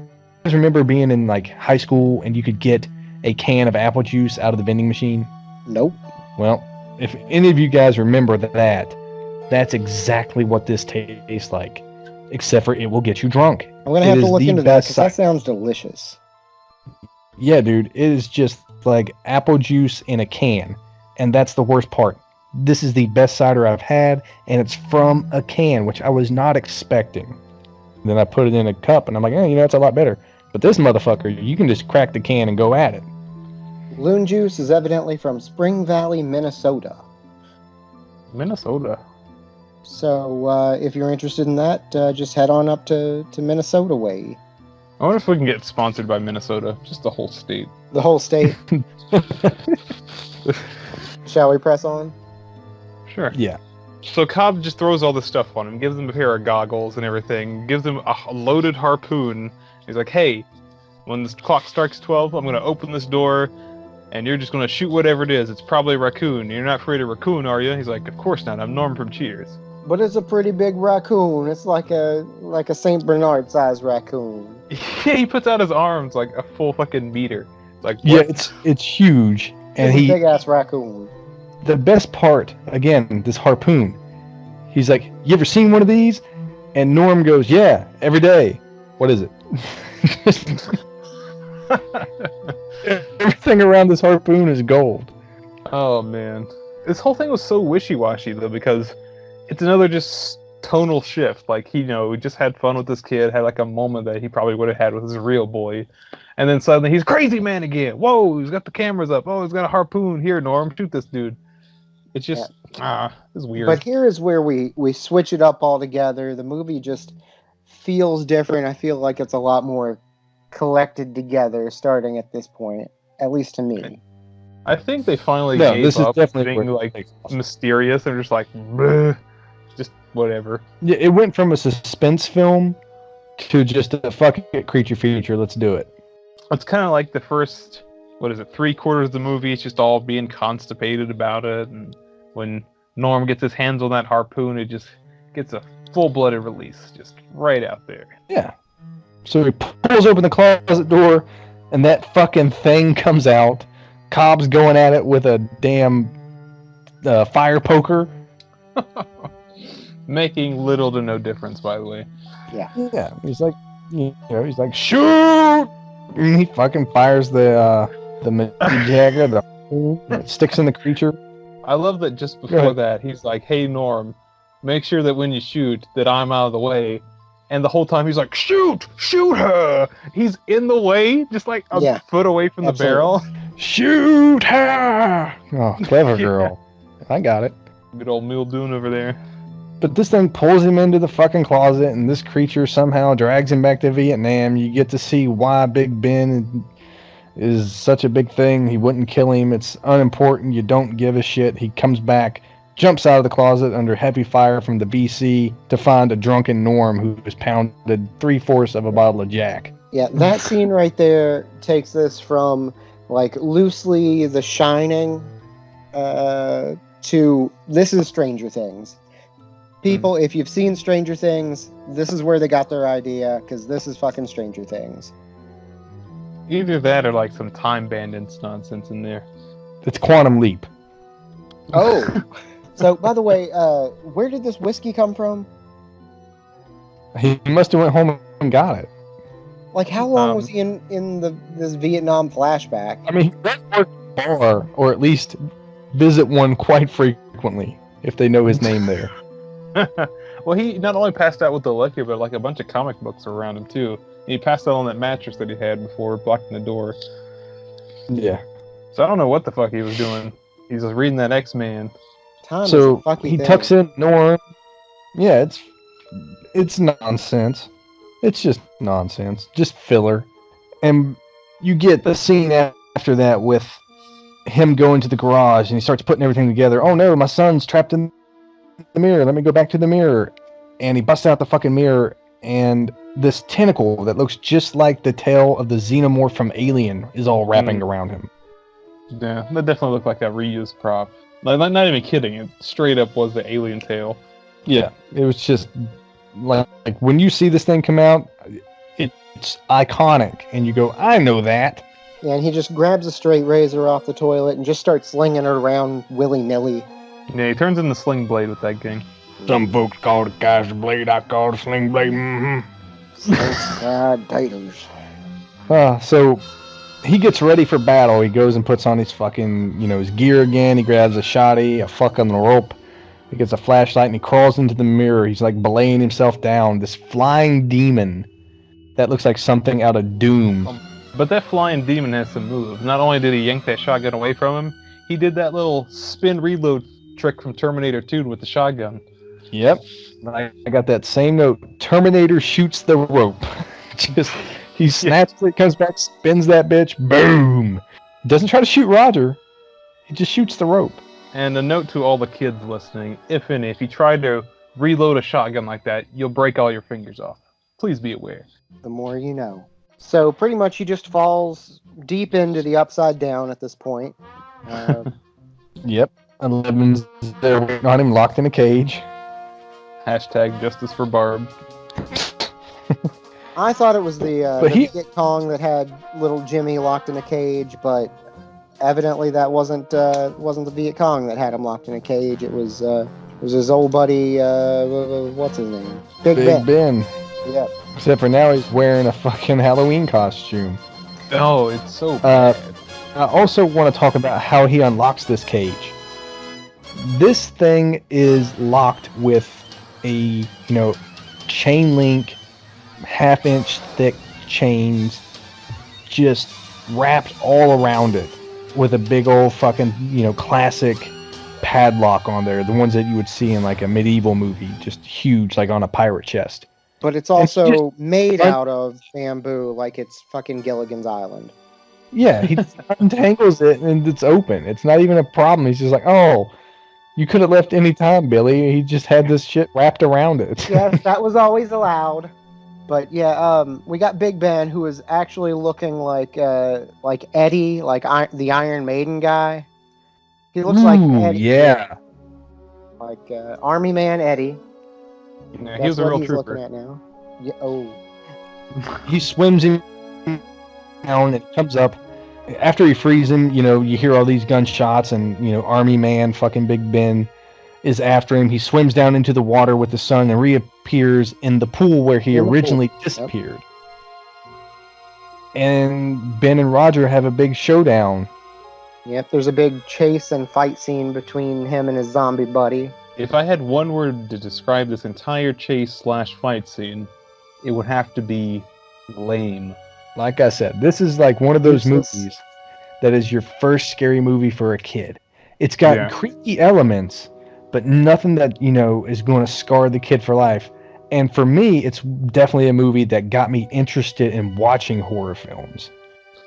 remember being in like high school and you could get a can of apple juice out of the vending machine? Nope. Well, if any of you guys remember that's exactly what this tastes like, except for it will get you drunk. I'm going to have to look into that because that sounds delicious. Yeah, dude, it is just like apple juice in a can, and that's the worst part. This is the best cider I've had, and it's from a can, which I was not expecting. Then I put it in a cup, and I'm like, it's a lot better. But this motherfucker, you can just crack the can and go at it. Loon Juice is evidently from Spring Valley, Minnesota. Minnesota. So if you're interested in that, just head on up to Minnesota way. I wonder if we can get sponsored by Minnesota. Just the whole state. The whole state. Shall we press on? Sure. Yeah. So Cobb just throws all this stuff on him, gives him a pair of goggles and everything, gives him a loaded harpoon. He's like, hey, when this clock strikes 12, I'm going to open this door, and you're just going to shoot whatever it is. It's probably a raccoon. You're not afraid of raccoon, are you? He's like, of course not. I'm Norm from Cheers. But it's a pretty big raccoon. It's like a St. Bernard sized raccoon. Yeah, he puts out his arms like a full fucking meter. It's like, what? Yeah, it's huge. And it's a big ass raccoon. The best part, again, this harpoon. He's like, you ever seen one of these? And Norm goes, yeah, every day. What is it? Everything around this harpoon is gold. Oh man, this whole thing was so wishy-washy though, because it's another just tonal shift. Like he, just had fun with this kid, had like a moment that he probably would have had with his real boy, and then suddenly he's crazy man again. Whoa, he's got the cameras up. Oh, he's got a harpoon. Here, Norm, shoot this dude. It's just it's weird. But here is where we switch it up altogether. The movie just feels different. I feel like it's a lot more collected together starting at this point, at least to me. I think they finally gave up definitely being like mysterious and just like, bleh, just whatever. Yeah, it went from a suspense film to just a fuck it creature feature. Let's do it. It's kind of like the first, 3/4 of the movie. It's just all being constipated about it, and when Norm gets his hands on that harpoon, it just gets a full-blooded release, just right out there. Yeah. So he pulls open the closet door, and that fucking thing comes out. Cobb's going at it with a damn fire poker. Making little to no difference, by the way. Yeah. He's like, he's like, shoot! And he fucking fires the Jagger, that sticks in the creature. I love that just before that, he's like, hey, Norm, make sure that when you shoot, that I'm out of the way. And the whole time he's like, shoot her! He's in the way, just like a foot away from the barrel. Shoot her! Oh, clever girl. I got it. Good old Muldoon over there. But this thing pulls him into the fucking closet, and this creature somehow drags him back to Vietnam. You get to see why Big Ben is such a big thing. He wouldn't kill him. It's unimportant. You don't give a shit. He comes back, jumps out of the closet under heavy fire from the BC to find a drunken Norm who has pounded 3/4 of a bottle of Jack. Yeah, that scene right there takes this from like loosely The Shining to this is Stranger Things. People, if you've seen Stranger Things, this is where they got their idea, because this is fucking Stranger Things. Either that or like some Time Bandits nonsense in there. It's Quantum Leap. Oh, so by the way, where did this whiskey come from? He must have went home and got it. Like, how long was he in this Vietnam flashback? I mean, he does work at a bar, or at least visit one quite frequently, if they know his name there. Well, he not only passed out with the liquor, but like a bunch of comic books around him too. He passed out on that mattress that he had before blocking the door. Yeah. So I don't know what the fuck he was doing. He's just reading that X-Man. So he tucks in Norm. Yeah, it's nonsense. It's just nonsense. Just filler. And you get the scene after that with him going to the garage and he starts putting everything together. Oh no, my son's trapped in the mirror. Let me go back to the mirror. And he busts out the fucking mirror and this tentacle that looks just like the tail of the xenomorph from Alien is all wrapping around him. Yeah, that definitely looked like a reused prop. Like, not even kidding. It straight up was the alien tail. Yeah, it was just like when you see this thing come out, it's iconic, and you go, I know that. Yeah, and he just grabs a straight razor off the toilet and just starts slinging it around willy-nilly. Yeah, he turns into Sling Blade with that gang. Some folks call it Kaiser Blade, I call it Sling Blade. Mm-hmm. Fried taters. So he gets ready for battle. He goes and puts on his fucking, his gear again. He grabs a shotty, a fucking rope. He gets a flashlight and he crawls into the mirror. He's like belaying himself down. This flying demon that looks like something out of Doom. But that flying demon has some moves. Not only did he yank that shotgun away from him, he did that little spin reload trick from Terminator 2 with the shotgun. Yep. I got that same note. Terminator shoots the rope. He snaps it, comes back, spins that bitch, boom! Doesn't try to shoot Roger. He just shoots the rope. And a note to all the kids listening, if you try to reload a shotgun like that, you'll break all your fingers off. Please be aware. The more you know. So pretty much he just falls deep into the upside down at this point. Yep. And Lemon's there waiting on him, locked in a cage. Hashtag justice for Barb. I thought it was the Viet Cong that had little Jimmy locked in a cage, but evidently that wasn't the Viet Cong that had him locked in a cage. It was his old buddy, what's his name? Big Ben. Yep. Except for now he's wearing a fucking Halloween costume. Oh, it's so bad. I also want to talk about how he unlocks this cage. This thing is locked with a, chain link, half-inch thick chains, just wrapped all around it with a big old fucking, classic padlock on there. The ones that you would see in like a medieval movie, just huge, like on a pirate chest. But it's also made out of bamboo, like it's fucking Gilligan's Island. Yeah, he untangles it and it's open. It's not even a problem. He's just like, oh, you could have left any time, Billy. He just had this shit wrapped around it. Yes, that was always allowed. But yeah, we got Big Ben, who is actually looking like Eddie, the Iron Maiden guy. He looks like Eddie. Yeah. Like Army Man Eddie. Yeah, he was a real trooper. Looking at now. Yeah, oh. He swims in down and comes up. After he frees him, you hear all these gunshots and, Army Man, fucking Big Ben, is after him. He swims down into the water with the sun and reappears in the pool where he originally disappeared. Yep. And Ben and Roger have a big showdown. Yep, there's a big chase and fight scene between him and his zombie buddy. If I had one word to describe this entire chase/fight scene, it would have to be lame. Like I said, this is like one of those movies that is your first scary movie for a kid. It's got creepy elements, but nothing that, is going to scar the kid for life. And for me, it's definitely a movie that got me interested in watching horror films.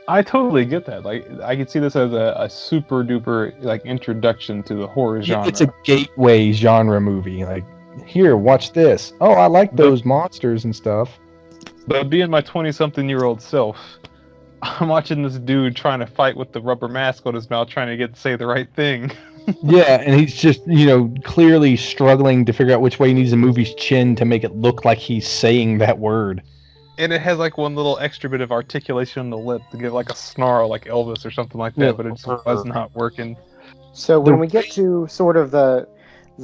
I totally get that. Like, I could see this as a super duper introduction to the horror genre. It's a gateway genre movie. Like, here, watch this. Oh, I like those monsters and stuff. But being my 20-something-year-old self, I'm watching this dude trying to fight with the rubber mask on his mouth, trying to say the right thing. Yeah, and he's just, clearly struggling to figure out which way he needs to move his chin to make it look like he's saying that word. And it has one little extra bit of articulation on the lip to give a snarl like Elvis or something like that, but it just was not working. So when we get to sort of the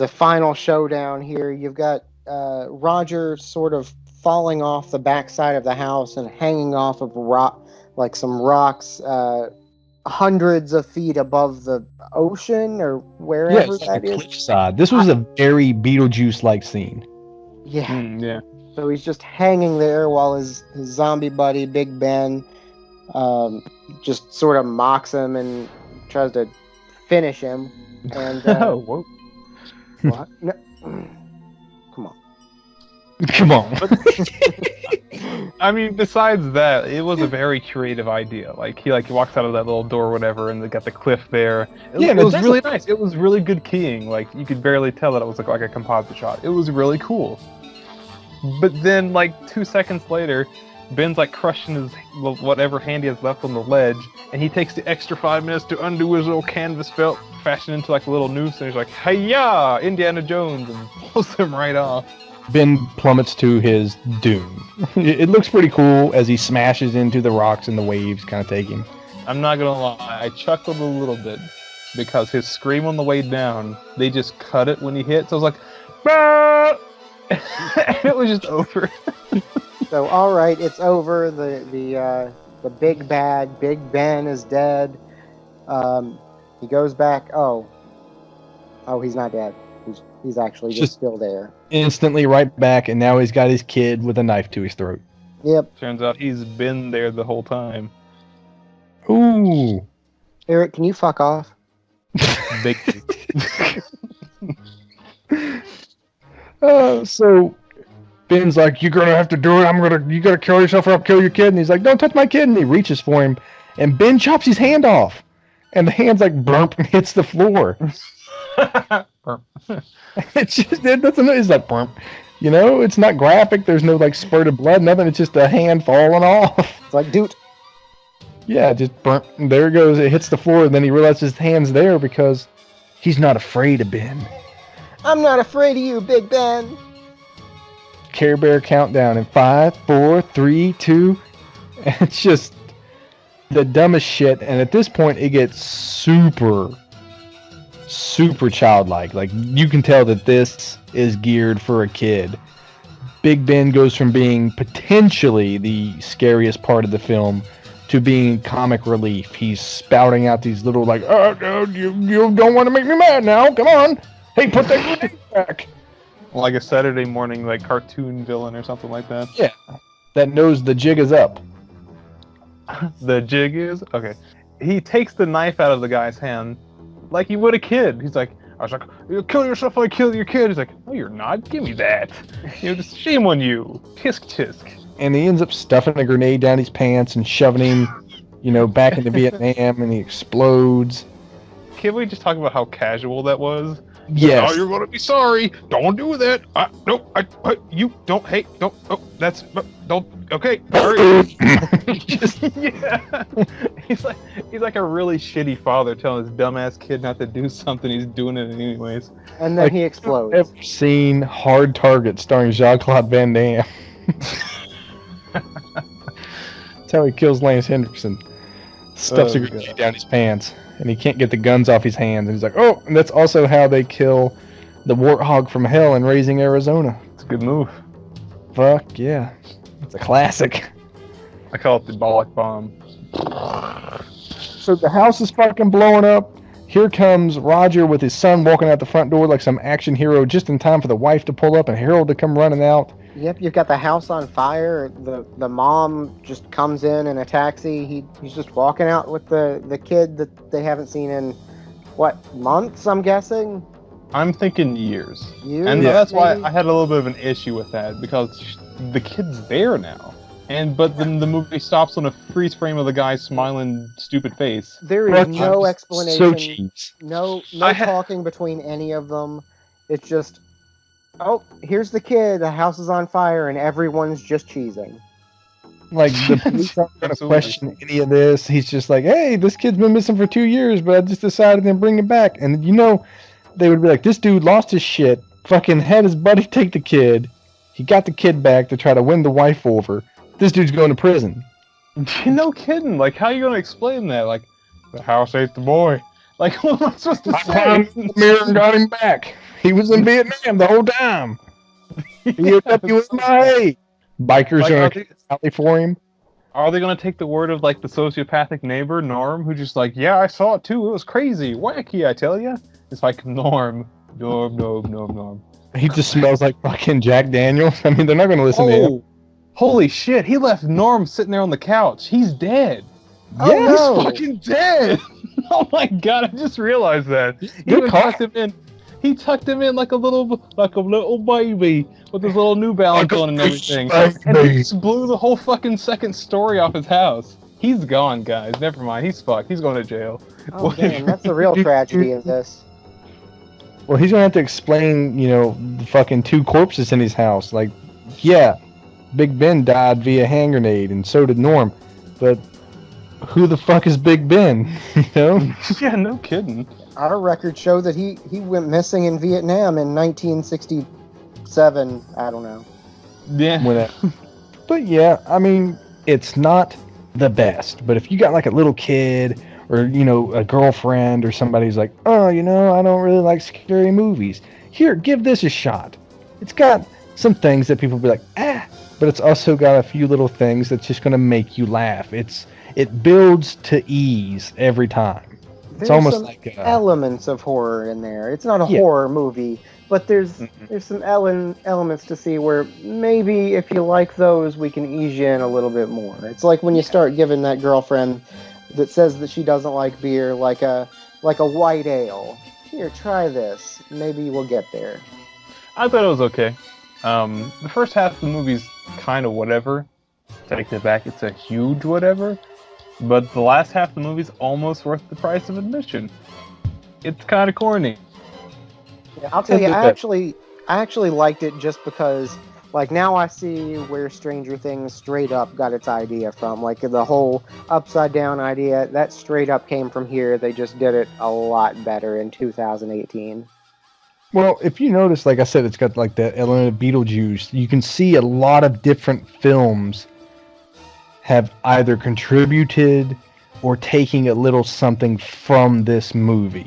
final showdown here, you've got Roger sort of falling off the backside of the house and hanging off of some rocks hundreds of feet above the ocean or wherever that is. Cliffside. This was a very Beetlejuice-like scene. Yeah. Yeah. So he's just hanging there while his zombie buddy, Big Ben, just sort of mocks him and tries to finish him. And whoa. What? No. Come on. I mean, besides that, it was a very creative idea. He walks out of that little door or whatever, and they got the cliff there. It was really nice. It was really good keying. You could barely tell that it was like a composite shot. It was really cool. But then, 2 seconds later, Ben's crushing his whatever hand he has left on the ledge, and he takes the extra 5 minutes to undo his little canvas belt, fashion into a little noose, and he's like, "Hi-ya, Indiana Jones," and pulls him right off. Ben plummets to his doom. It looks pretty cool as he smashes into the rocks and the waves kind of take him. I'm not gonna lie, I chuckled a little bit because his scream on the way down, they just cut it when he hit, so I was like, "Bah!" And it was just over. So all right, it's over. The big bad Big Ben is dead. He goes back. Oh, he's not dead. He's actually just still there. Instantly right back, and now he's got his kid with a knife to his throat. Yep. Turns out he's been there the whole time. Ooh. Eric, can you fuck off? Big. So Ben's like, "You're gonna have to do it. You gotta kill yourself or I'll kill your kid." And he's like, "Don't touch my kid." And he reaches for him, and Ben chops his hand off, and the hand's burp and hits the floor. It's just, it's like burp. It's not graphic. There's no spurt of blood, nothing. It's just a hand falling off. It's like, dude. Yeah, just burp. And there it goes. It hits the floor, and then he realizes his hand's there because he's not afraid of Ben. I'm not afraid of you, Big Ben. Care Bear countdown in 5, 4, 3, 2. And it's just the dumbest shit. And at this point, it gets super childlike. You can tell that this is geared for a kid. Big Ben goes from being potentially the scariest part of the film to being comic relief. He's spouting out these little like, oh, you don't want to make me mad now. Come on. Hey, put that grenade back. Like a Saturday morning like cartoon villain or something like that. Yeah. That knows the jig is up. The jig is okay. He takes the knife out of the guy's hand like he would a kid. He's like, I was like, you'll kill yourself if I kill your kid. He's like, no, you're not. Give me that. Just shame on you. Tisk tisk. And he ends up stuffing a grenade down his pants and shoving him, back into Vietnam, and he explodes. Can we just talk about how casual that was? Yes. Oh, you're gonna be sorry. Don't do that. No, you don't. Hey, don't. Oh, that's don't. Okay, hurry. Yeah. He's like a really shitty father telling his dumbass kid not to do something. He's doing it anyways. And then he explodes. I've ever seen Hard Target starring Jean-Claude Van Damme. That's how he kills Lance Henriksen. Stuffs a grenade down his pants, and he can't get the guns off his hands. And he's like, oh, and that's also how they kill the warthog from hell in Raising Arizona. It's a good move. Fuck yeah. It's a classic. I call it the bollock bomb. So the house is fucking blowing up. Here comes Roger with his son walking out the front door like some action hero just in time for the wife to pull up and Harold to come running out. Yep, you've got the house on fire. The mom just comes in a taxi. He's just walking out with the kid that they haven't seen in, months, I'm guessing? I'm thinking years. Years, and that's why maybe? I had a little bit of an issue with that, because the kid's there now. But then the movie stops on a freeze frame of the guy smiling stupid face. There is no explanation. So cheese. No talking between any of them. It's just, oh, here's the kid, the house is on fire, and everyone's just cheesing. Like, the police aren't going to question any of this. He's just like, hey, this kid's been missing for 2 years, but I just decided to bring him back. And they would be like, this dude lost his shit, fucking had his buddy take the kid. He got the kid back to try to win the wife over. This dude's going to prison. No kidding. Like, how are you going to explain that? Like, the house ate the boy. Like, what am I supposed to I say? climbed in the mirror and got him back. He was in Vietnam the whole time. He up with my bikers are going to rally for him. Are they going to take the word of, like, the sociopathic neighbor, Norm, who's just like, yeah, I saw it too. It was crazy. Wacky, I tell you. It's like, Norm. He just smells like fucking Jack Daniels. I mean, they're not going to listen to him. Holy shit, he left Norm sitting there on the couch. He's dead. Yeah, He's fucking dead. Oh my god, I just realized that. He tucked him in like a little baby with his little New Balance on and everything. And he just blew the whole fucking second story off his house. He's gone, guys. Never mind. He's fucked. He's going to jail. Oh, damn, that's the real tragedy of this. Well, he's going to have to explain, the fucking 2 corpses in his house. Like, yeah, Big Ben died via hand grenade, and so did Norm. But who the fuck is Big Ben? Yeah, no kidding. Our records show that he went missing in Vietnam in 1967. I don't know. Yeah. But yeah, I mean, it's not the best. But if you got like a little kid or, a girlfriend or somebody who's like, oh, I don't really like scary movies. Here, give this a shot. It's got some things that people will be like, but it's also got a few little things that's just going to make you laugh. It builds to ease every time. It's almost like elements of horror in there. It's not a horror movie, but there's some elements to see where maybe if you like those, we can ease you in a little bit more. It's like when you start giving that girlfriend that says that she doesn't like beer like a white ale. Here, try this. Maybe we'll get there. I thought it was okay. The first half of the movie's kind of whatever. Take it back, it's a huge whatever. But the last half of the movie's almost worth the price of admission. It's kind of corny. Yeah, I'll tell you, I actually liked it just because, like, now I see where Stranger Things straight up got its idea from. Like, the whole upside down idea, that straight up came from here. They just did it a lot better in 2018. Well, if you notice, like I said, it's got like that element of Beetlejuice. You can see a lot of different films have either contributed or taking a little something from this movie.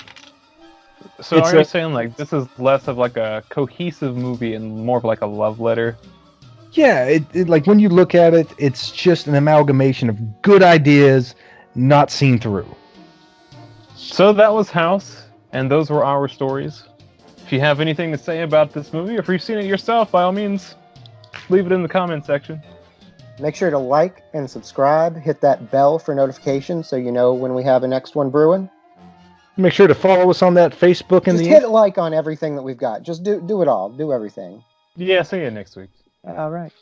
So are you saying like this is less of like a cohesive movie and more of like a love letter? Yeah, like when you look at it, it's just an amalgamation of good ideas not seen through. So that was House, and those were our stories. If you have anything to say about this movie, or if you've seen it yourself, by all means, leave it in the comment section. Make sure to like and subscribe. Hit that bell for notifications so you know when we have a next one brewing. Make sure to follow us on that Facebook and Just the hit like on everything that we've got. Just do it all. Do everything. Yeah, see you next week. All right.